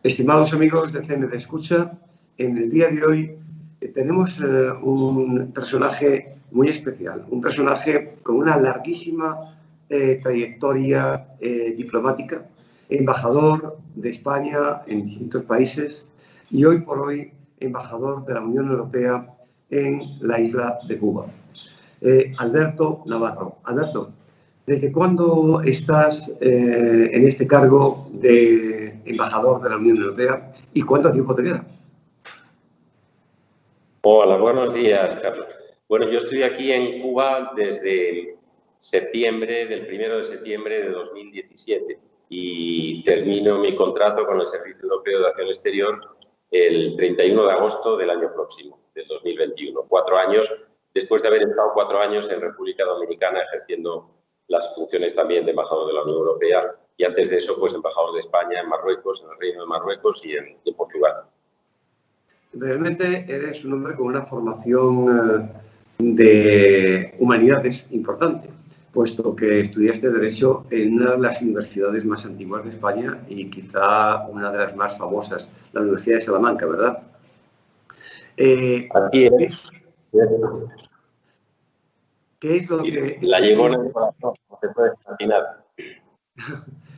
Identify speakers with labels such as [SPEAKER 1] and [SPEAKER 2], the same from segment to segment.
[SPEAKER 1] Estimados amigos de CNT Escucha, en el día de hoy tenemos un personaje muy especial, un personaje con una larguísima trayectoria diplomática, embajador de España en distintos países y hoy por hoy embajador de la Unión Europea en la isla de Cuba. Alberto Navarro. Alberto, ¿desde cuándo estás en este cargo de embajador de la Unión Europea y cuánto tiempo te queda?
[SPEAKER 2] Hola, buenos días, Carlos. Bueno, yo estoy aquí en Cuba desde septiembre, del 1 de septiembre de 2017 y termino mi contrato con el Servicio Europeo de Acción Exterior el 31 de agosto del año próximo, del 2021. 4 años, después de haber estado 4 años en República Dominicana ejerciendo las funciones también de embajador de la Unión Europea y antes de eso, pues embajador de España en Marruecos, en el Reino de Marruecos y en Portugal.
[SPEAKER 1] Realmente eres un hombre con una formación de humanidades importante, puesto que estudiaste Derecho en una de las universidades más antiguas de España y quizá una de las más famosas, la Universidad de Salamanca, ¿verdad?
[SPEAKER 2] Así es.
[SPEAKER 1] ¿Qué es lo que...
[SPEAKER 2] La llevo en el corazón, no se puede imaginar.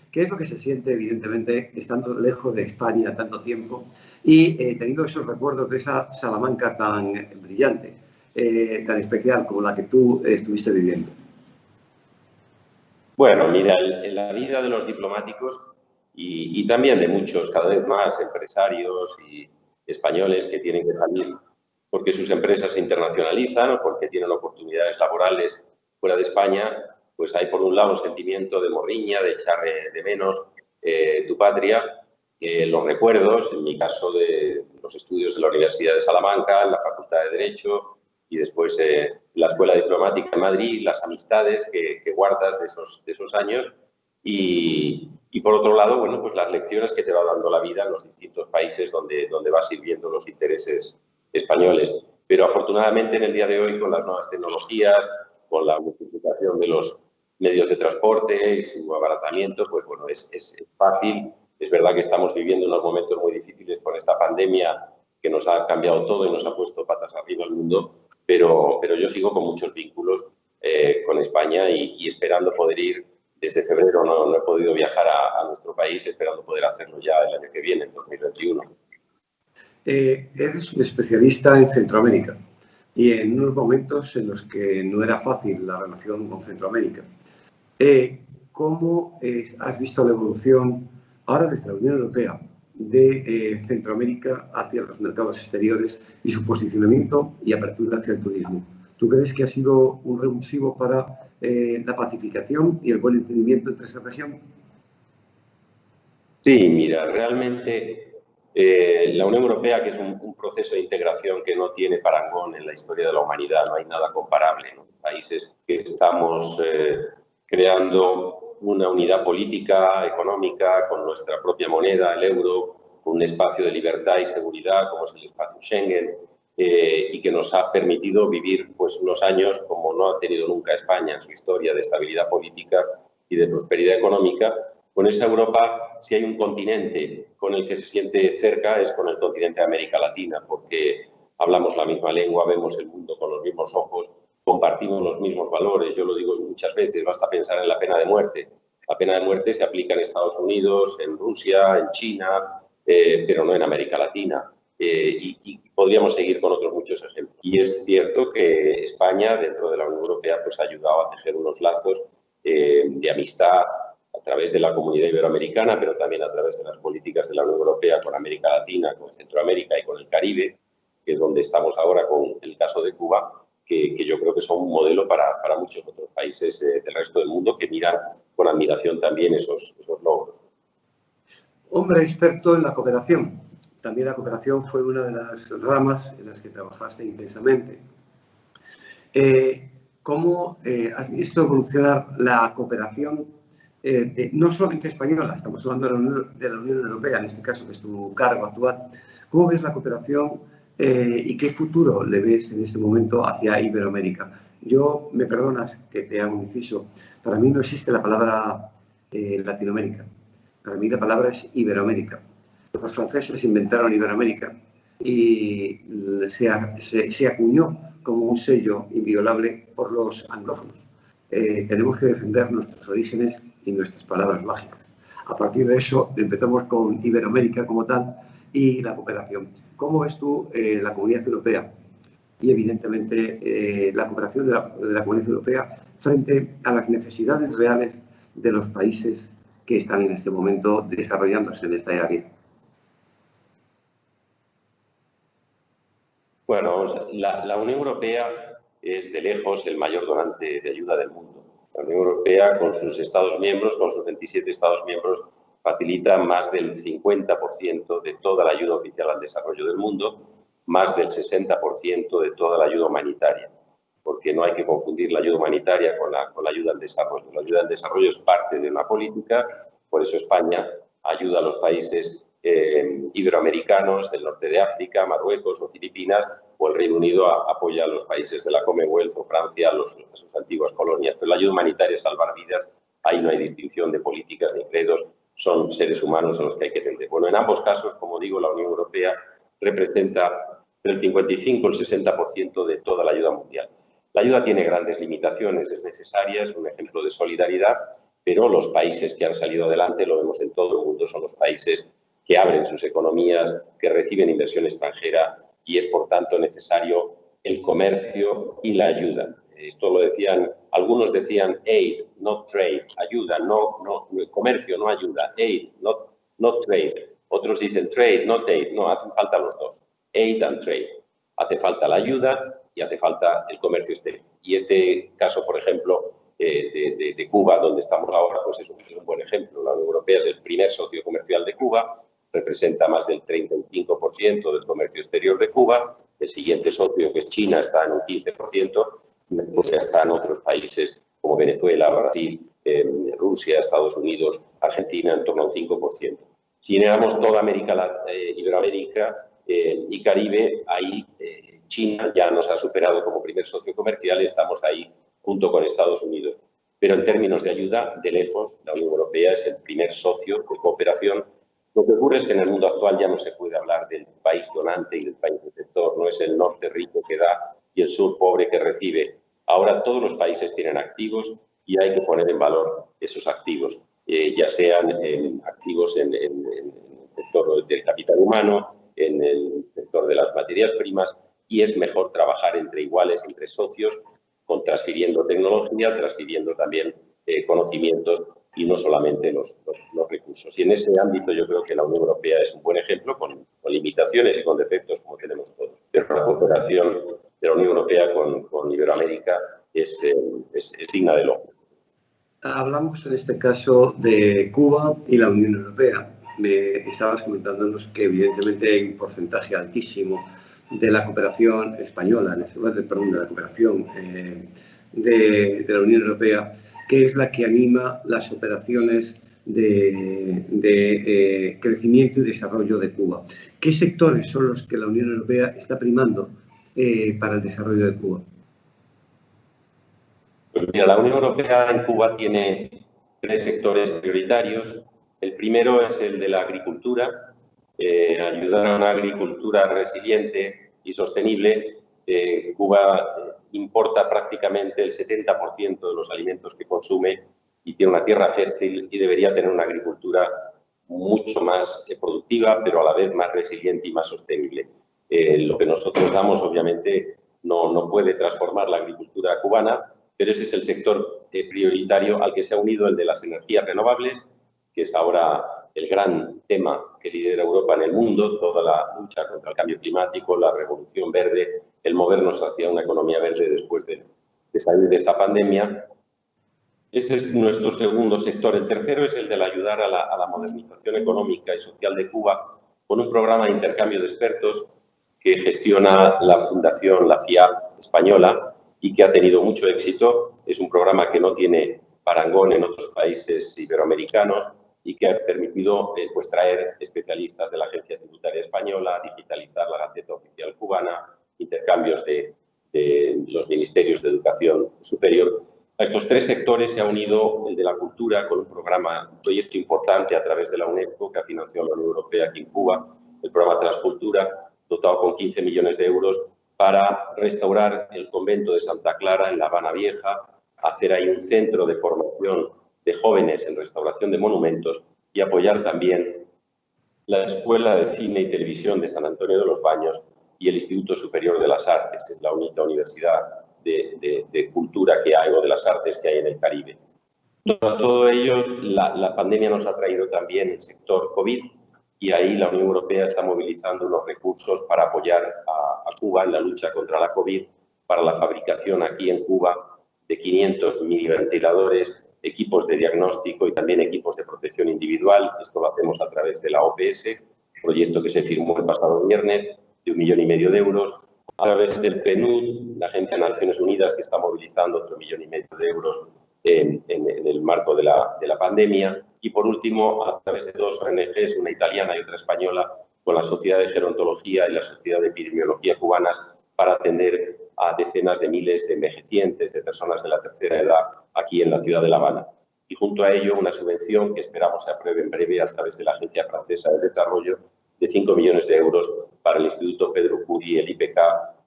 [SPEAKER 1] ¿Qué es lo que se siente, evidentemente, estando lejos de España tanto tiempo y teniendo esos recuerdos de esa Salamanca tan brillante, tan especial como la que tú estuviste viviendo?
[SPEAKER 2] Bueno, mira, en la vida de los diplomáticos y también de muchos, cada vez más, empresarios y españoles que tienen que salir porque sus empresas se internacionalizan o porque tienen oportunidades laborales fuera de España, pues hay por un lado un sentimiento de morriña, de echar de menos tu patria, los recuerdos, en mi caso de los estudios de la Universidad de Salamanca, en la Facultad de Derecho y después la Escuela Diplomática de Madrid, las amistades que guardas de esos años y por otro lado, bueno, pues las lecciones que te va dando la vida en los distintos países donde vas sirviendo los intereses españoles. Pero afortunadamente en el día de hoy, con las nuevas tecnologías, con la multiplicación de los medios de transporte y su abaratamiento, pues bueno, es fácil. Es verdad que estamos viviendo unos momentos muy difíciles con esta pandemia que nos ha cambiado todo y nos ha puesto patas arriba al mundo, pero yo sigo con muchos vínculos con España y esperando poder ir. Desde febrero no he podido viajar a nuestro país, esperando poder hacerlo ya el año que viene, en 2021.
[SPEAKER 1] Eres un especialista en Centroamérica y en unos momentos en los que no era fácil la relación con Centroamérica. ¿Cómo has visto la evolución ahora desde la Unión Europea de Centroamérica hacia los mercados exteriores y su posicionamiento y apertura hacia el turismo? ¿Tú crees que ha sido un revulsivo para la pacificación y el buen entendimiento entre esa región?
[SPEAKER 2] Sí, mira, realmente la Unión Europea, que es un proceso de integración que no tiene parangón en la historia de la humanidad, no hay nada comparable, ¿no? Países que estamos creando una unidad política, económica, con nuestra propia moneda, el euro, con un espacio de libertad y seguridad como es el espacio Schengen, y que nos ha permitido vivir pues, unos años como no ha tenido nunca España en su historia de estabilidad política y de prosperidad económica. Con esa Europa, si hay un continente con el que se siente cerca, es con el continente de América Latina, porque hablamos la misma lengua, vemos el mundo con los mismos ojos, compartimos los mismos valores. Yo lo digo muchas veces, basta pensar en la pena de muerte. La pena de muerte se aplica en Estados Unidos, en Rusia, en China, pero no en América Latina. Y podríamos seguir con otros muchos ejemplos. Y es cierto que España, dentro de la Unión Europea, pues ha ayudado a tejer unos lazos de amistad a través de la comunidad iberoamericana, pero también a través de las políticas de la Unión Europea con América Latina, con Centroamérica y con el Caribe, que es donde estamos ahora con el caso de Cuba, que yo creo que son un modelo para muchos otros países del resto del mundo que miran con admiración también esos logros.
[SPEAKER 1] Hombre experto en la cooperación. También la cooperación fue una de las ramas en las que trabajaste intensamente. ¿Cómo has visto evolucionar la cooperación, no solamente española, estamos hablando de la Unión Europea, en este caso, que es tu cargo actual? ¿Cómo ves la cooperación y qué futuro le ves en este momento hacia Iberoamérica? Yo, me perdonas que te haga un inciso, para mí no existe la palabra Latinoamérica. Para mí la palabra es Iberoamérica. Los franceses inventaron Iberoamérica y se acuñó como un sello inviolable por los anglófonos. Tenemos que defender nuestros orígenes y nuestras palabras mágicas. A partir de eso empezamos con Iberoamérica como tal y la cooperación. ¿Cómo ves tú la Comunidad Europea y evidentemente la cooperación de la Comunidad Europea frente a las necesidades reales de los países que están en este momento desarrollándose en esta área?
[SPEAKER 2] Bueno, la Unión Europea es de lejos el mayor donante de ayuda del mundo. La Unión Europea, con sus Estados miembros, con sus 27 Estados miembros, facilita más del 50% de toda la ayuda oficial al desarrollo del mundo, más del 60% de toda la ayuda humanitaria, porque no hay que confundir la ayuda humanitaria con la ayuda al desarrollo. La ayuda al desarrollo es parte de una política, por eso España ayuda a los países iberoamericanos del norte de África, Marruecos o Filipinas, o el Reino Unido apoya a los países de la Commonwealth o Francia, a sus antiguas colonias. Pero la ayuda humanitaria es salvar vidas, ahí no hay distinción de políticas ni credos, son seres humanos a los que hay que atender. Bueno, en ambos casos, como digo, la Unión Europea representa el 55 o el 60% de toda la ayuda mundial. La ayuda tiene grandes limitaciones, es necesaria, es un ejemplo de solidaridad, pero los países que han salido adelante, lo vemos en todo el mundo, son los países que abren sus economías, que reciben inversión extranjera y es, por tanto, necesario el comercio y la ayuda. Esto lo decían, algunos decían aid, not trade, ayuda, no comercio, no ayuda, aid, not trade. Otros dicen trade, not aid, no, hacen falta los dos, aid and trade. Hace falta la ayuda y hace falta el comercio exterior. Y este caso, por ejemplo, de Cuba, donde estamos ahora, pues es un buen ejemplo. La Unión Europea es el primer socio comercial de Cuba, representa más del 35% del comercio exterior de Cuba. El siguiente socio, que es China, está en un 15%, y después ya están otros países como Venezuela, Brasil, Rusia, Estados Unidos, Argentina, en torno a un 5%. Si miramos toda Iberoamérica y Caribe, ahí China ya nos ha superado como primer socio comercial y estamos ahí junto con Estados Unidos. Pero en términos de ayuda, de lejos, la Unión Europea es el primer socio de cooperación. Lo que ocurre es que en el mundo actual ya no se puede hablar del país donante y del país receptor, no es el norte rico que da y el sur pobre que recibe. Ahora todos los países tienen activos y hay que poner en valor esos activos, ya sean activos en el sector del capital humano, en el sector de las materias primas, y es mejor trabajar entre iguales, entre socios, transfiriendo tecnología, transfiriendo también conocimientos y no solamente los recursos. Y en ese ámbito yo creo que la Unión Europea es un buen ejemplo, con limitaciones y con defectos como tenemos todos. Pero la cooperación de la Unión Europea con Iberoamérica es digna de logro.
[SPEAKER 1] Hablamos en este caso de Cuba y la Unión Europea. Me estabas comentándonos que evidentemente hay un porcentaje altísimo de la cooperación española, perdón, de la cooperación de la Unión Europea, que es la que anima las operaciones de crecimiento y desarrollo de Cuba. ¿Qué sectores son los que la Unión Europea está primando para el desarrollo de Cuba?
[SPEAKER 2] Pues mira, la Unión Europea en Cuba tiene 3 sectores prioritarios. El primero es el de la agricultura, ayudar a una agricultura resiliente y sostenible. Cuba importa prácticamente el 70% de los alimentos que consume y tiene una tierra fértil y debería tener una agricultura mucho más productiva, pero a la vez más resiliente y más sostenible. Lo que nosotros damos, obviamente, no puede transformar la agricultura cubana, pero ese es el sector prioritario al que se ha unido el de las energías renovables, que es ahora el gran tema que lidera Europa en el mundo, toda la lucha contra el cambio climático, la revolución verde, el movernos hacia una economía verde después de salir de esta pandemia. Ese es nuestro segundo sector. El tercero es el de ayudar a la modernización económica y social de Cuba con un programa de intercambio de expertos que gestiona la Fundación La FIAP española y que ha tenido mucho éxito. Es un programa que no tiene parangón en otros países iberoamericanos y que ha permitido pues, traer especialistas de la Agencia Tributaria Española, digitalizar la Gaceta Oficial Cubana, intercambios de los ministerios de educación superior. A estos tres sectores se ha unido el de la cultura con un proyecto importante a través de la UNESCO que ha financiado la Unión Europea aquí en Cuba, el programa Transcultura, dotado con 15 millones de euros para restaurar el convento de Santa Clara en La Habana Vieja, hacer ahí un centro de formación de jóvenes en restauración de monumentos y apoyar también la Escuela de Cine y Televisión de San Antonio de los Baños y el Instituto Superior de las Artes, es la única universidad de cultura que hay o de las artes que hay en el Caribe. Todo ello, la pandemia nos ha traído también el sector COVID y ahí la Unión Europea está movilizando unos recursos para apoyar a Cuba en la lucha contra la COVID, para la fabricación aquí en Cuba de 500 miniventiladores, equipos de diagnóstico y también equipos de protección individual. Esto lo hacemos a través de la OPS, proyecto que se firmó el pasado viernes de 1,5 millones de euros. A través del PNUD, la Agencia de Naciones Unidas, que está movilizando otro 1,5 millones de euros en el marco de la pandemia. Y, por último, a través de dos ONGs, una italiana y otra española, con la Sociedad de Gerontología y la Sociedad de Epidemiología cubanas, para atender a decenas de miles de envejecientes, de personas de la tercera edad, aquí en la ciudad de La Habana. Y junto a ello, una subvención que esperamos se apruebe en breve a través de la Agencia Francesa de Desarrollo, de 5 millones de euros para el Instituto Pedro Curie, el IPK,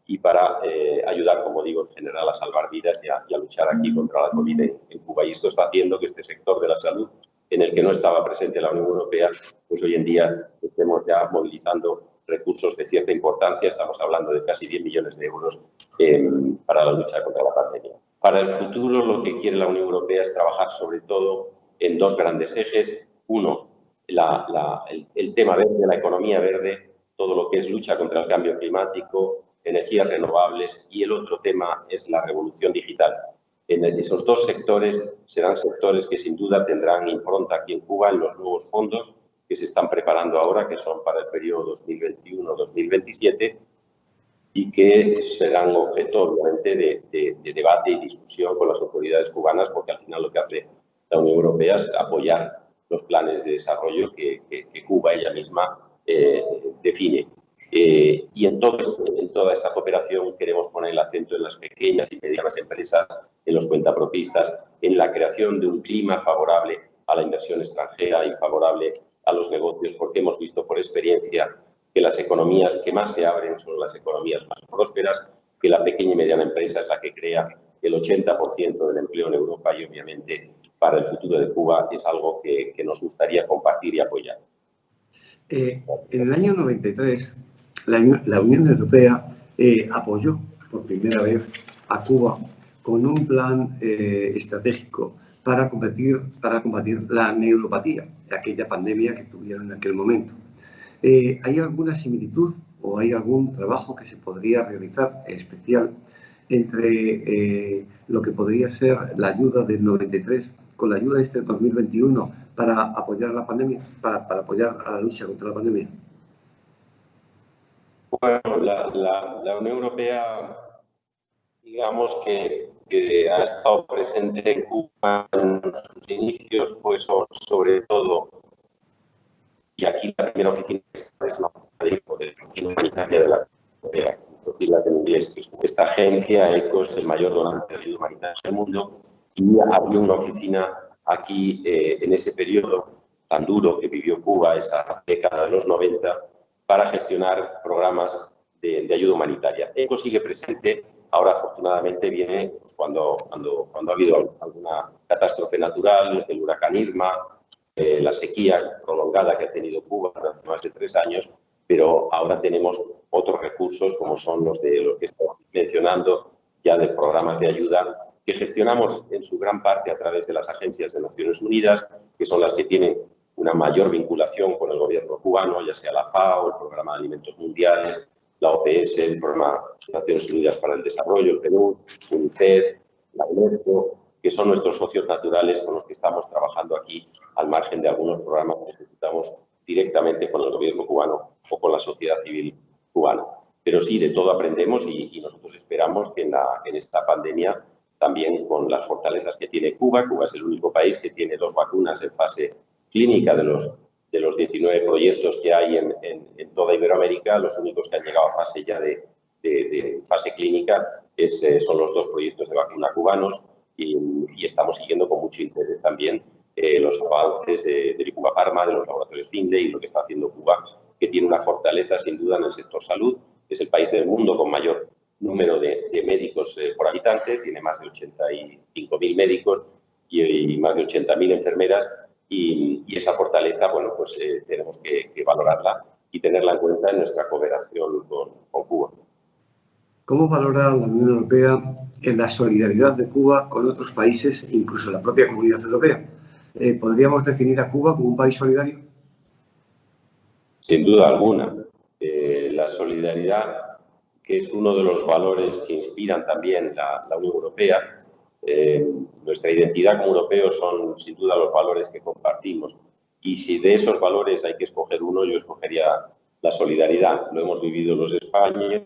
[SPEAKER 2] y para ayudar, como digo, en general a salvar vidas y a luchar aquí contra la COVID en Cuba. Y esto está haciendo que este sector de la salud, en el que no estaba presente la Unión Europea, pues hoy en día estemos ya movilizando recursos de cierta importancia. Estamos hablando de casi 10 millones de euros para la lucha contra la pandemia. Para el futuro, lo que quiere la Unión Europea es trabajar sobre todo en dos grandes ejes. Uno, el tema verde, la economía verde, todo lo que es lucha contra el cambio climático, energías renovables, y el otro tema es la revolución digital. En esos dos sectores serán sectores que sin duda tendrán impronta aquí en Cuba en los nuevos fondos que se están preparando ahora, que son para el periodo 2021-2027 y que serán objeto, obviamente, de debate y discusión con las autoridades cubanas, porque al final lo que hace la Unión Europea es apoyar los planes de desarrollo que Cuba ella misma define. Y en toda esta cooperación queremos poner el acento en las pequeñas y medianas empresas, en los cuentapropistas, en la creación de un clima favorable a la inversión extranjera y favorable a los negocios, porque hemos visto por experiencia que las economías que más se abren son las economías más prósperas, que la pequeña y mediana empresa es la que crea el 80% del empleo en Europa y, obviamente, para el futuro de Cuba es algo que nos gustaría compartir y apoyar.
[SPEAKER 1] En el año 93, la Unión Europea apoyó por primera vez a Cuba con un plan estratégico para combatir la neuropatía, aquella pandemia que tuvieron en aquel momento. ¿Hay alguna similitud o hay algún trabajo que se podría realizar especial entre lo que podría ser la ayuda del 93 con la ayuda de este 2021 para apoyar la pandemia, para apoyar a la lucha contra la pandemia?
[SPEAKER 2] Bueno, la Unión Europea, digamos que ha estado presente en Cuba en sus inicios, pues sobre todo, y aquí la primera oficina es la oficina humanitaria de la Europea, en inglés. Esta agencia, ECO, es el mayor donante de ayuda humanitaria del mundo, y abrió una oficina aquí en ese periodo tan duro que vivió Cuba, esa década de los 90, para gestionar programas de ayuda humanitaria. ECO sigue presente. Ahora, afortunadamente, viene pues, cuando ha habido alguna catástrofe natural, el huracán Irma, la sequía prolongada que ha tenido Cuba durante más de 3 años, pero ahora tenemos otros recursos, como son los que estamos mencionando, ya de programas de ayuda, que gestionamos en su gran parte a través de las agencias de Naciones Unidas, que son las que tienen una mayor vinculación con el gobierno cubano, ya sea la FAO, el Programa de Alimentos Mundiales, la OPS, el Programa de Naciones Unidas para el Desarrollo, el PNUD, UNICEF, la UNESCO, que son nuestros socios naturales con los que estamos trabajando aquí, al margen de algunos programas que ejecutamos directamente con el gobierno cubano o con la sociedad civil cubana. Pero sí, de todo aprendemos y nosotros esperamos que en esta pandemia, también con las fortalezas que tiene Cuba es el único país que tiene 2 vacunas en fase clínica de los 19 proyectos que hay en toda Iberoamérica. Los únicos que han llegado a fase ya de fase clínica son los 2 proyectos de vacuna cubanos. y estamos siguiendo con mucho interés también los avances de Cuba Pharma, de los laboratorios Findlay y lo que está haciendo Cuba, que tiene una fortaleza sin duda en el sector salud. Es el país del mundo con mayor número de médicos por habitante, tiene más de 85.000 médicos y más de 80.000 enfermeras, y esa fortaleza, bueno, pues tenemos que valorarla y tenerla en cuenta en nuestra cooperación con Cuba.
[SPEAKER 1] ¿Cómo valora la Unión Europea la solidaridad de Cuba con otros países, incluso la propia Comunidad Europea? ¿Podríamos definir a Cuba como un país solidario?
[SPEAKER 2] Sin duda alguna. La solidaridad, que es uno de los valores que inspiran también la Unión Europea, nuestra identidad como europeos son sin duda los valores que compartimos. Y si de esos valores hay que escoger uno, yo escogería la solidaridad. Lo hemos vivido los españoles.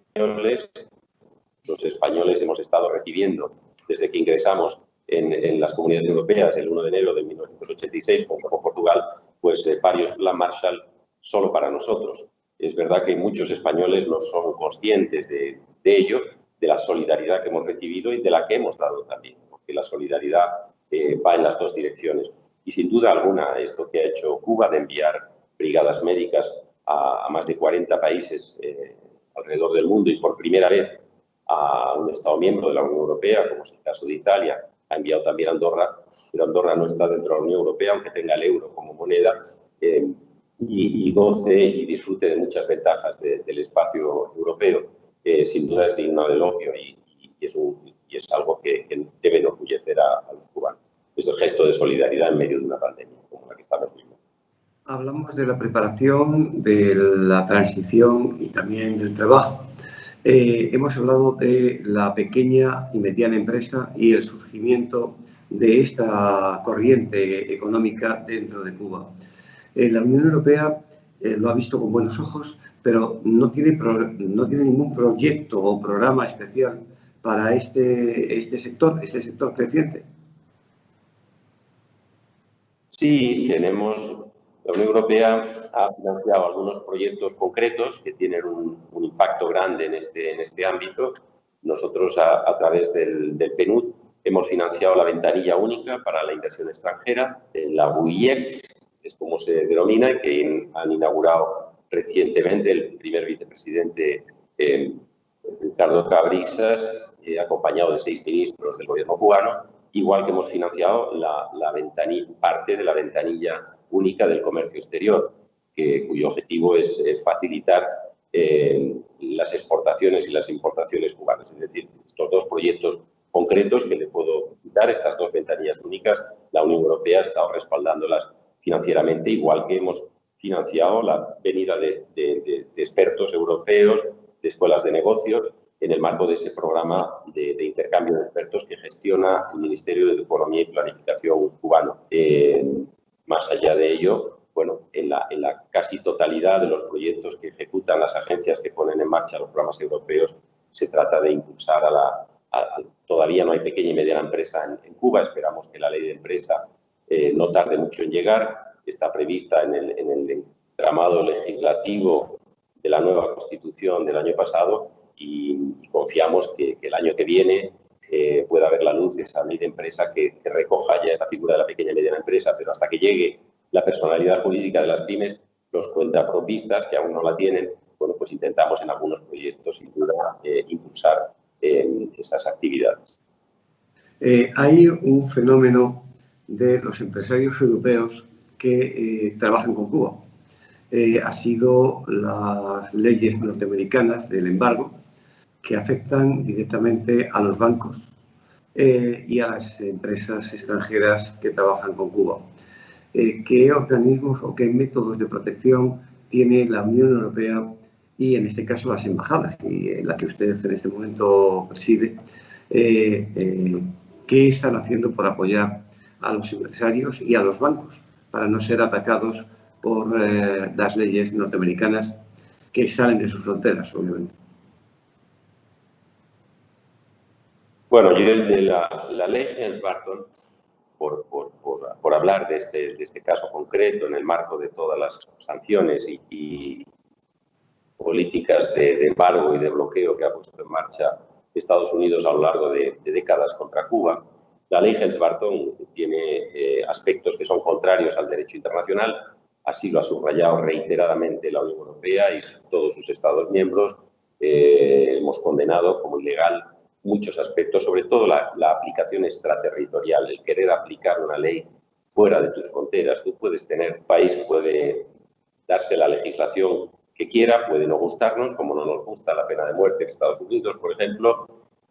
[SPEAKER 2] Los españoles hemos estado recibiendo desde que ingresamos en las comunidades europeas el 1 de enero de 1986, junto con Portugal, pues varios Plan Marshall solo para nosotros. Es verdad que muchos españoles no son conscientes de ello, de la solidaridad que hemos recibido y de la que hemos dado también, porque la solidaridad va en las dos direcciones. Y sin duda alguna, esto que ha hecho Cuba de enviar brigadas médicas a más de 40 países alrededor del mundo y por primera vez a un Estado miembro de la Unión Europea, como es el caso de Italia, ha enviado también a Andorra, pero Andorra no está dentro de la Unión Europea, aunque tenga el euro como moneda, y goce y disfrute de muchas ventajas del espacio europeo. Sin duda es digno de elogio y es algo que debe enorgullecer a los cubanos. Este gesto de solidaridad en medio de una pandemia como la que estamos viviendo.
[SPEAKER 1] Hablamos de la preparación, de la transición y también del trabajo. Hemos hablado de la pequeña y mediana empresa y el surgimiento de esta corriente económica dentro de Cuba. La Unión Europea lo ha visto con buenos ojos, pero no tiene ningún proyecto o programa especial para este sector creciente.
[SPEAKER 2] Sí, la Unión Europea ha financiado algunos proyectos concretos que tienen un impacto grande en este ámbito. Nosotros, a través del PNUD, hemos financiado la ventanilla única para la inversión extranjera, la WIEX, es como se denomina, y que han inaugurado recientemente el primer vicepresidente Ricardo Cabrizas, acompañado de 6 ministros del gobierno cubano, igual que hemos financiado parte de la ventanilla única del comercio exterior, cuyo objetivo es facilitar las exportaciones y las importaciones cubanas. Es decir, estos dos proyectos concretos que le puedo citar, estas dos ventanillas únicas, la Unión Europea ha estado respaldándolas financieramente, igual que hemos financiado la venida de expertos europeos, de escuelas de negocios, en el marco de ese programa de intercambio de expertos que gestiona el Ministerio de Economía y Planificación cubano. Más allá de ello, bueno, en la casi totalidad de los proyectos que ejecutan las agencias que ponen en marcha los programas europeos, se trata de impulsar todavía no hay pequeña y mediana empresa en Cuba, esperamos que la ley de empresa no tarde mucho en llegar, está prevista en el entramado legislativo de la nueva Constitución del año pasado y confiamos que el año que viene pueda ver la luz esa ley de empresa que recoja ya esa figura de la pequeña y mediana empresa, pero hasta que llegue la personalidad jurídica de las pymes, los cuentapropistas que aún no la tienen, bueno, pues intentamos en algunos proyectos sin duda impulsar esas actividades.
[SPEAKER 1] Hay un fenómeno de los empresarios europeos que trabajan con Cuba. Ha sido las leyes norteamericanas del embargo que afectan directamente a los bancos y a las empresas extranjeras que trabajan con Cuba. ¿Qué organismos o qué métodos de protección tiene la Unión Europea y, en este caso, las embajadas, y la que usted en este momento preside? ¿Qué están haciendo por apoyar a los empresarios y a los bancos para no ser atacados por las leyes norteamericanas que salen de sus fronteras, obviamente?
[SPEAKER 2] Bueno, yo de la ley Helms-Burton, por hablar de este caso concreto en el marco de todas las sanciones y políticas de embargo y de bloqueo que ha puesto en marcha Estados Unidos a lo largo de décadas contra Cuba, La ley Helms-Burton tiene aspectos que son contrarios al derecho internacional, así lo ha subrayado reiteradamente la Unión Europea y todos sus Estados miembros. Hemos condenado como ilegal muchos aspectos, sobre todo la aplicación extraterritorial, el querer aplicar una ley fuera de tus fronteras. Tú puedes tener, un país puede darse la legislación que quiera, puede no gustarnos, como no nos gusta la pena de muerte en Estados Unidos, por ejemplo,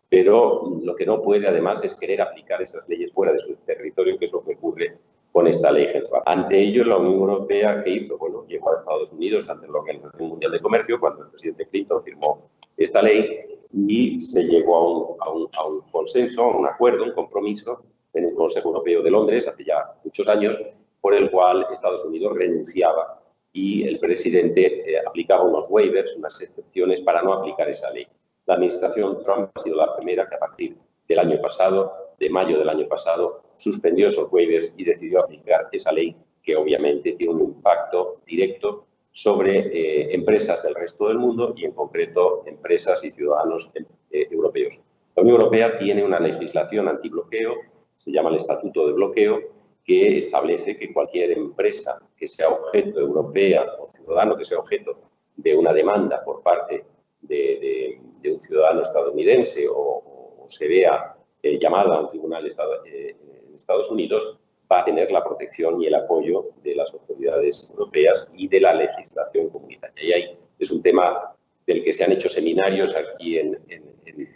[SPEAKER 2] pero lo que no puede, además, es querer aplicar esas leyes fuera de su territorio, que es lo que ocurre con esta ley Helms-Burton. Ante ello, la Unión Europea, ¿qué hizo? Bueno, llegó a Estados Unidos ante la Organización Mundial de Comercio, cuando el presidente Clinton firmó esta ley, y se llegó a un consenso, a un acuerdo, un compromiso en el Consejo Europeo de Londres, hace ya muchos años, por el cual Estados Unidos renunciaba y el presidente aplicaba unos waivers, unas excepciones para no aplicar esa ley. La administración Trump ha sido la primera que a partir del año pasado, de mayo del año pasado, suspendió esos waivers y decidió aplicar esa ley que obviamente tiene un impacto directo sobre empresas del resto del mundo y en concreto empresas y ciudadanos europeos. La Unión Europea tiene una legislación antibloqueo, se llama el Estatuto de Bloqueo, que establece que cualquier empresa que sea objeto europea o ciudadano que sea objeto de una demanda por parte de un ciudadano estadounidense o se vea llamado a un tribunal en Estados Unidos, va a tener la protección y el apoyo de las autoridades europeas y de la legislación comunitaria. Y ahí es un tema del que se han hecho seminarios aquí en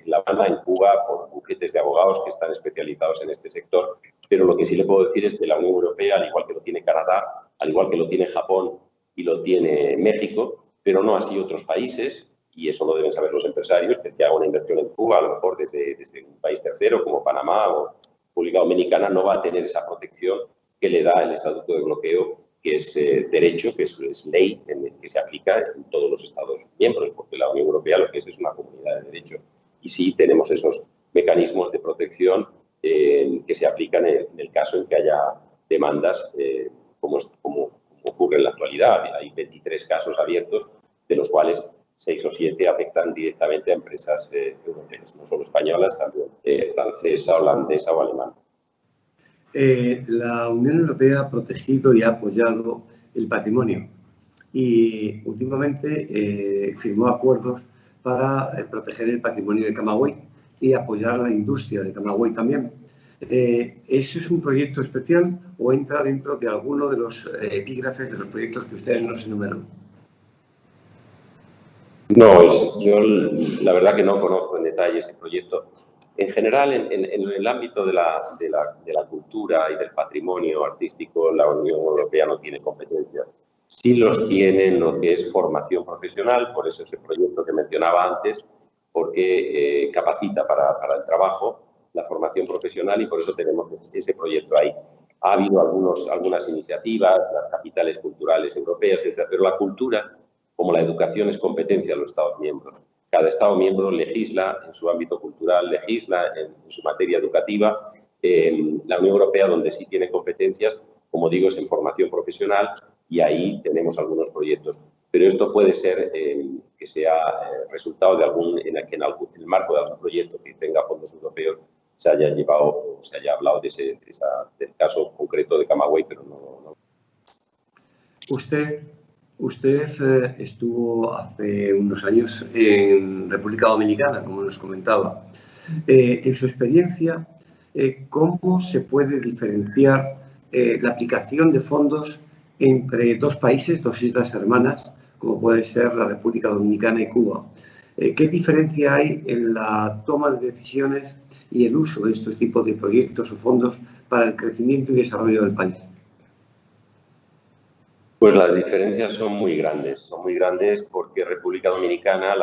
[SPEAKER 2] La Habana, en Cuba, por bufetes de abogados que están especializados en este sector. Pero lo que sí le puedo decir es que la Unión Europea, al igual que lo tiene Canadá, al igual que lo tiene Japón y lo tiene México, pero no así otros países, y eso lo deben saber los empresarios, que haga una inversión en Cuba, a lo mejor desde un país tercero como Panamá o República Dominicana, no va a tener esa protección que le da el Estatuto de Bloqueo, que es derecho, que es ley que se aplica en todos los Estados miembros, porque la Unión Europea lo que es una comunidad de derecho. Y sí tenemos esos mecanismos de protección que se aplican en el caso en que haya demandas, como ocurre en la actualidad. Hay 23 casos abiertos, de los cuales 6 o 7 afectan directamente a empresas europeas, no solo españolas, también francesa, holandesa o alemana.
[SPEAKER 1] La Unión Europea ha protegido y ha apoyado el patrimonio y últimamente firmó acuerdos para proteger el patrimonio de Camagüey y apoyar la industria de Camagüey también. ¿Eso es un proyecto especial o entra dentro de alguno de los epígrafes de los proyectos que ustedes nos enumeran?
[SPEAKER 2] No, yo la verdad que no conozco en detalle ese proyecto. En general, en el ámbito de la cultura y del patrimonio artístico, la Unión Europea no tiene competencias. Sí los tiene en lo que es formación profesional, por eso ese proyecto que mencionaba antes, porque capacita para el trabajo, la formación profesional, y por eso tenemos ese proyecto ahí. Ha habido algunas iniciativas, las capitales culturales europeas, etc., pero la cultura, como la educación, es competencia de los Estados miembros. Cada Estado miembro legisla en su ámbito cultural, legisla en su materia educativa. La Unión Europea, donde sí tiene competencias, como digo, es en formación profesional, y ahí tenemos algunos proyectos. Pero esto puede ser que sea resultado de en el marco de algún proyecto que tenga fondos europeos se haya llevado, se haya hablado del caso concreto de Camagüey, pero no.
[SPEAKER 1] Usted estuvo hace unos años en República Dominicana, como nos comentaba. En su experiencia, ¿cómo se puede diferenciar la aplicación de fondos entre dos países, dos islas hermanas, como puede ser la República Dominicana y Cuba? ¿Qué diferencia hay en la toma de decisiones y el uso de estos tipos de proyectos o fondos para el crecimiento y desarrollo del país?
[SPEAKER 2] Pues las diferencias son muy grandes porque la República Dominicana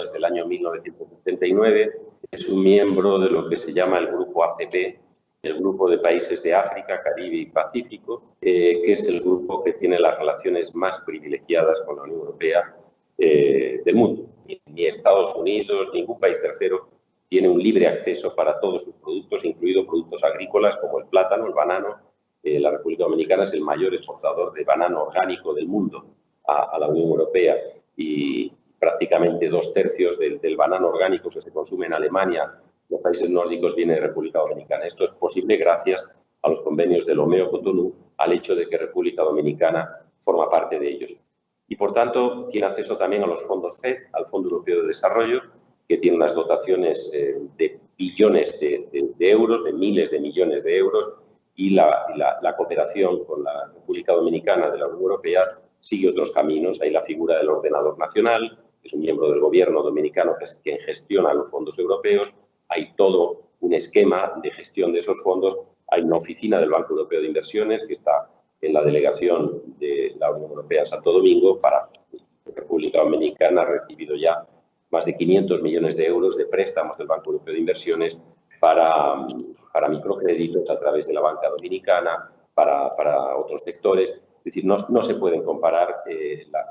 [SPEAKER 2] desde el año 1979 es un miembro de lo que se llama el Grupo ACP, el Grupo de Países de África, Caribe y Pacífico, que es el grupo que tiene las relaciones más privilegiadas con la Unión Europea del mundo. Ni Estados Unidos, ningún país tercero tiene un libre acceso para todos sus productos, incluidos productos agrícolas como el plátano, el banano. La República Dominicana es el mayor exportador de banano orgánico del mundo a la Unión Europea, y prácticamente 2/3 del banano orgánico que se consume en Alemania los países nórdicos viene de República Dominicana. Esto es posible gracias a los convenios de Lomé-Cotonú, al hecho de que República Dominicana forma parte de ellos. Y, por tanto, tiene acceso también a los fondos FED, al Fondo Europeo de Desarrollo, que tiene unas dotaciones de billones de euros, de miles de millones de euros, y la cooperación con la República Dominicana de la Unión Europea sigue otros caminos. Hay la figura del ordenador nacional, que es un miembro del gobierno dominicano que es quien gestiona los fondos europeos. Hay todo un esquema de gestión de esos fondos. Hay una oficina del Banco Europeo de Inversiones que está en la delegación de la Unión Europea en Santo Domingo. Para la República Dominicana ha recibido ya más de 500 millones de euros de préstamos del Banco Europeo de Inversiones para microcréditos a través de la banca dominicana, para otros sectores. Es decir, no se pueden comparar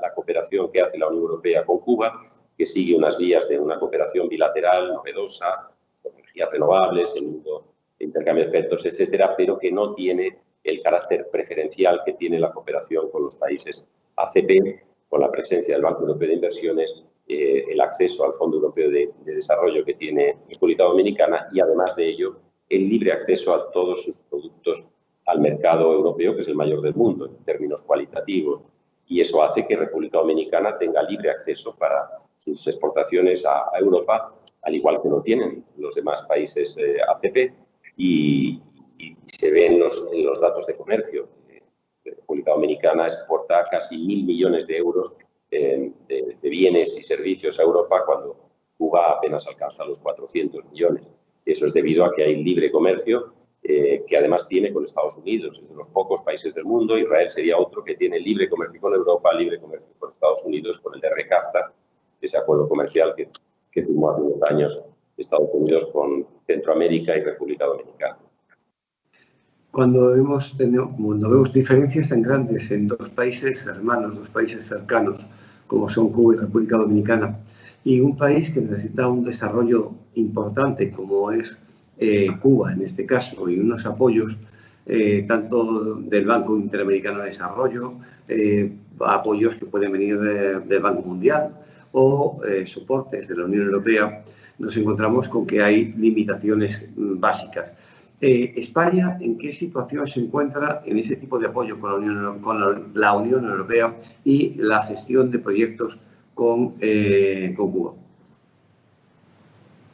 [SPEAKER 2] la cooperación que hace la Unión Europea con Cuba, que sigue unas vías de una cooperación bilateral, novedosa, con energías renovables, en mundo de intercambio de expertos, etcétera, pero que no tiene el carácter preferencial que tiene la cooperación con los países ACP, con la presencia del Banco Europeo de Inversiones, el acceso al Fondo Europeo de Desarrollo que tiene República Dominicana y, además de ello, el libre acceso a todos sus productos al mercado europeo, que es el mayor del mundo en términos cualitativos. Y eso hace que República Dominicana tenga libre acceso para sus exportaciones a Europa, al igual que lo tienen los demás países ACP, y se ve en los datos de comercio. República Dominicana exporta casi 1.000 millones de euros de bienes y servicios a Europa, cuando Cuba apenas alcanza los 400 millones. Eso es debido a que hay libre comercio, que además tiene con Estados Unidos. Es de los pocos países del mundo. Israel sería otro que tiene libre comercio con Europa, libre comercio con Estados Unidos, con el de RCAFTA, ese acuerdo comercial que firmó hace unos años Estados Unidos con Centroamérica y República Dominicana.
[SPEAKER 1] Cuando vemos diferencias tan grandes en dos países hermanos, dos países cercanos, como son Cuba y República Dominicana, y un país que necesita un desarrollo importante, como es Cuba en este caso, y unos apoyos tanto del Banco Interamericano de Desarrollo, apoyos que pueden venir del Banco Mundial o soportes de la Unión Europea, nos encontramos con que hay limitaciones básicas. España, ¿en qué situación se encuentra en ese tipo de apoyo con la Unión Europea y la gestión de proyectos con Cuba?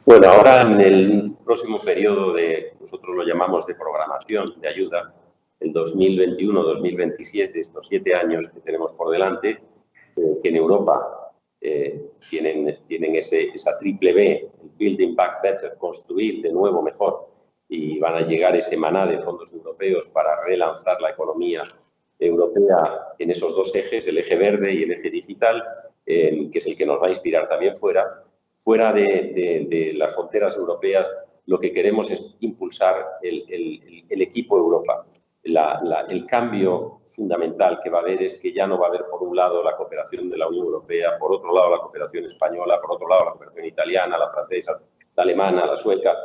[SPEAKER 2] Bueno, ahora en el próximo periodo nosotros lo llamamos de programación de ayuda, el 2021-2027, estos 7 años que tenemos por delante, que en Europa tienen esa triple B, Building Back Better, construir de nuevo mejor, y van a llegar ese maná de fondos europeos para relanzar la economía europea en esos dos ejes, el eje verde y el eje digital, que es el que nos va a inspirar también fuera de las fronteras europeas. Lo que queremos es impulsar el equipo Europa. El cambio fundamental que va a haber es que ya no va a haber, por un lado, la cooperación de la Unión Europea, por otro lado, la cooperación española, por otro lado, la cooperación italiana, la francesa, la alemana, la sueca,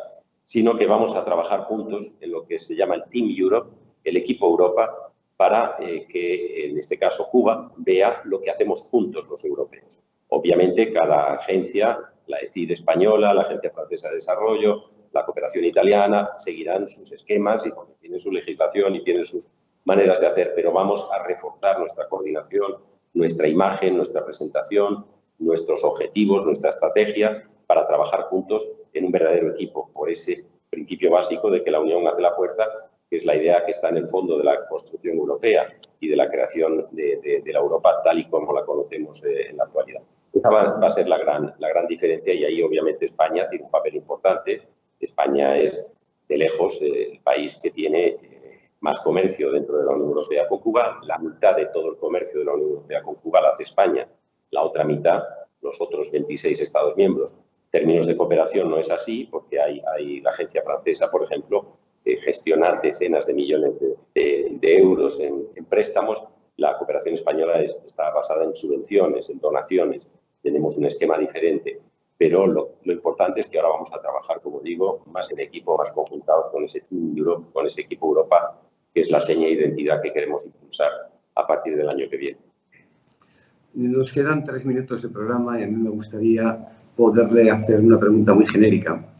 [SPEAKER 2] sino que vamos a trabajar juntos en lo que se llama el Team Europe, el equipo Europa, para que, en este caso, Cuba vea lo que hacemos juntos los europeos. Obviamente, cada agencia, la ECID española, la Agencia Francesa de Desarrollo, la cooperación italiana, seguirán sus esquemas y porque tienen su legislación y tienen sus maneras de hacer, pero vamos a reforzar nuestra coordinación, nuestra imagen, nuestra presentación, nuestros objetivos, nuestra estrategia, para trabajar juntos en un verdadero equipo, por ese principio básico de que la unión hace la fuerza, que es la idea que está en el fondo de la construcción europea y de la creación de la Europa tal y como la conocemos en la actualidad. Esa va a ser la gran diferencia, y ahí obviamente España tiene un papel importante. España es de lejos el país que tiene más comercio dentro de la Unión Europea con Cuba. La mitad de todo el comercio de la Unión Europea con Cuba la hace España, la otra mitad los otros 26 Estados miembros. En términos de cooperación no es así, porque hay la agencia francesa, por ejemplo, que gestiona decenas de millones de euros en préstamos. La cooperación española está basada en subvenciones, en donaciones. Tenemos un esquema diferente, pero lo importante es que ahora vamos a trabajar, como digo, más en equipo, más conjuntados con ese Team Europe, con ese equipo Europa, que es la seña de identidad que queremos impulsar a partir del año que viene.
[SPEAKER 1] Nos quedan 3 minutos de programa y a mí me gustaría poderle hacer una pregunta muy genérica.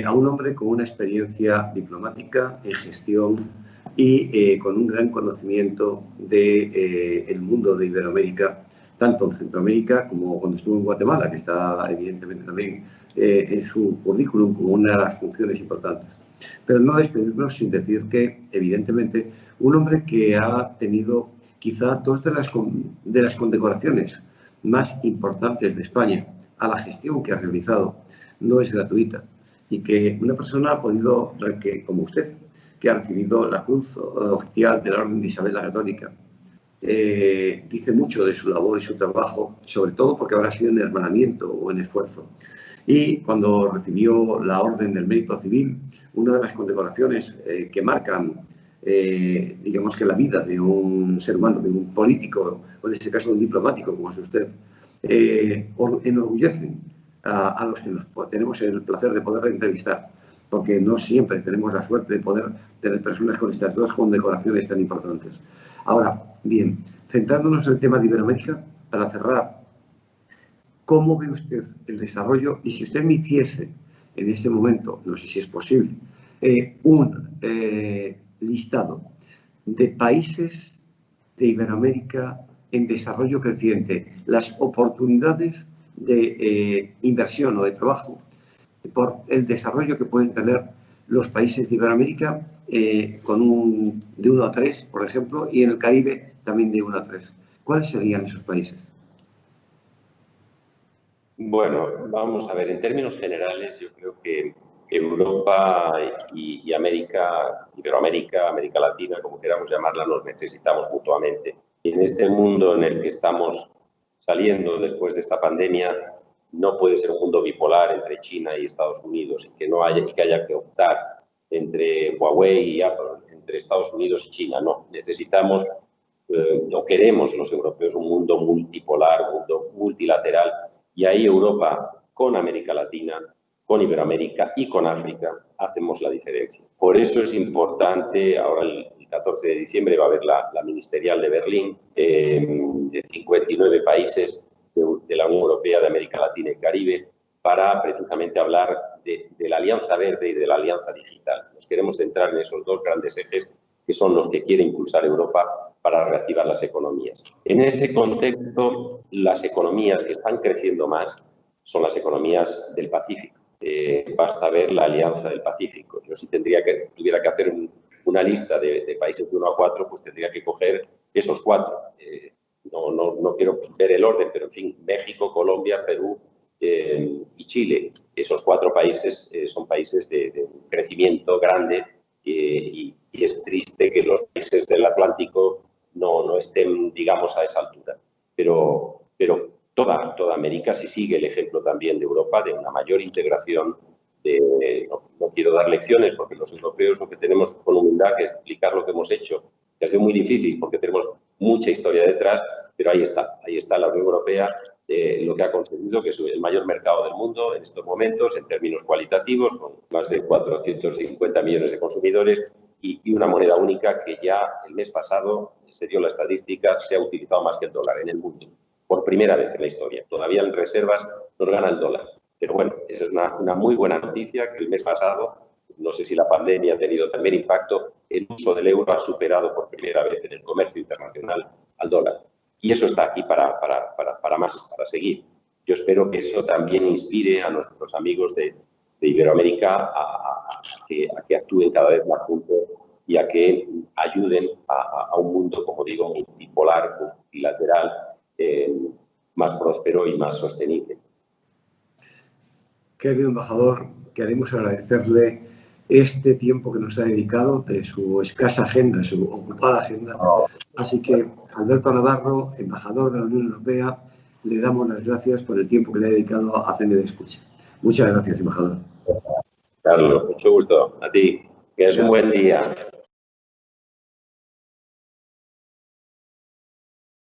[SPEAKER 1] a un hombre con una experiencia diplomática en gestión y con un gran conocimiento del mundo de Iberoamérica, tanto en Centroamérica como cuando estuvo en Guatemala, que está evidentemente también en su currículum como una de las funciones importantes. Pero no despedirnos sin decir que, evidentemente, un hombre que ha tenido quizá dos de las condecoraciones más importantes de España a la gestión que ha realizado no es gratuita, y que una persona ha podido, como usted, que ha recibido la Cruz Oficial de la Orden de Isabel la Católica, dice mucho de su labor y su trabajo, sobre todo porque habrá sido en hermanamiento o en esfuerzo. Y cuando recibió la Orden del Mérito Civil, una de las condecoraciones que marcan, digamos que la vida de un ser humano, de un político, o en este caso de un diplomático como es usted, enorgullecen a los que tenemos el placer de poder entrevistar, porque no siempre tenemos la suerte de poder tener personas con estas dos condecoraciones tan importantes. Ahora, bien, centrándonos en el tema de Iberoamérica, para cerrar, ¿cómo ve usted el desarrollo? Y si usted me hiciese en este momento, no sé si es posible, un listado de países de Iberoamérica en desarrollo creciente, las oportunidades de inversión o de trabajo por el desarrollo que pueden tener los países de Iberoamérica con de 1 a 3, por ejemplo, y en el Caribe también de 1 a 3. ¿Cuáles serían esos países?
[SPEAKER 2] Bueno, vamos a ver, en términos generales, yo creo que Europa y América, Iberoamérica, América Latina, como queramos llamarla, nos necesitamos mutuamente. Y en este mundo en el que estamos saliendo después de esta pandemia, no puede ser un mundo bipolar entre China y Estados Unidos y que haya que optar entre Huawei y Apple, entre Estados Unidos y China. No, necesitamos, no queremos los europeos un mundo multipolar, un mundo multilateral, y ahí Europa con América Latina, con Iberoamérica y con África hacemos la diferencia. Por eso es importante, ahora el 14 de diciembre va a haber la ministerial de Berlín, de 59 países de la Unión Europea, de América Latina y Caribe, para precisamente hablar de la Alianza Verde y de la Alianza Digital. Nos queremos centrar en esos dos grandes ejes que son los que quiere impulsar Europa para reactivar las economías. En ese contexto, las economías que están creciendo más son las economías del Pacífico. Basta ver la Alianza del Pacífico. Yo si tuviera que hacer una lista de países de 1 a 4, pues tendría que coger esos 4. No quiero ver el orden, pero en fin, México, Colombia, Perú y Chile. Esos 4 países son países de crecimiento grande y es triste que los países del Atlántico no estén, digamos, a esa altura. Pero toda América, si sigue el ejemplo también de Europa, de una mayor integración, no quiero dar lecciones porque los europeos lo que tenemos con humildad que explicar lo que hemos hecho, que ha sido muy difícil porque tenemos mucha historia detrás, pero ahí está la Unión Europea, lo que ha conseguido, que es el mayor mercado del mundo en estos momentos, en términos cualitativos, con más de 450 millones de consumidores y una moneda única que ya el mes pasado, se dio la estadística, se ha utilizado más que el dólar en el mundo, por primera vez en la historia. Todavía en reservas nos gana el dólar. Pero bueno, esa es una muy buena noticia, que el mes pasado, no sé si la pandemia ha tenido también impacto, el uso del euro ha superado por primera vez en el comercio internacional al dólar. Y eso está aquí para más, para seguir. Yo espero que eso también inspire a nuestros amigos de Iberoamérica a que actúen cada vez más juntos y a que ayuden a un mundo, como digo, multipolar, multilateral, más próspero y más sostenible.
[SPEAKER 1] Querido embajador, queremos agradecerle este tiempo que nos ha dedicado de su escasa agenda, su ocupada agenda. Así que, Alberto Navarro, embajador de la Unión Europea, le damos las gracias por el tiempo que le ha dedicado a CND Escucha. Muchas gracias, embajador.
[SPEAKER 2] Carlos, mucho gusto. A ti. Que es un buen día.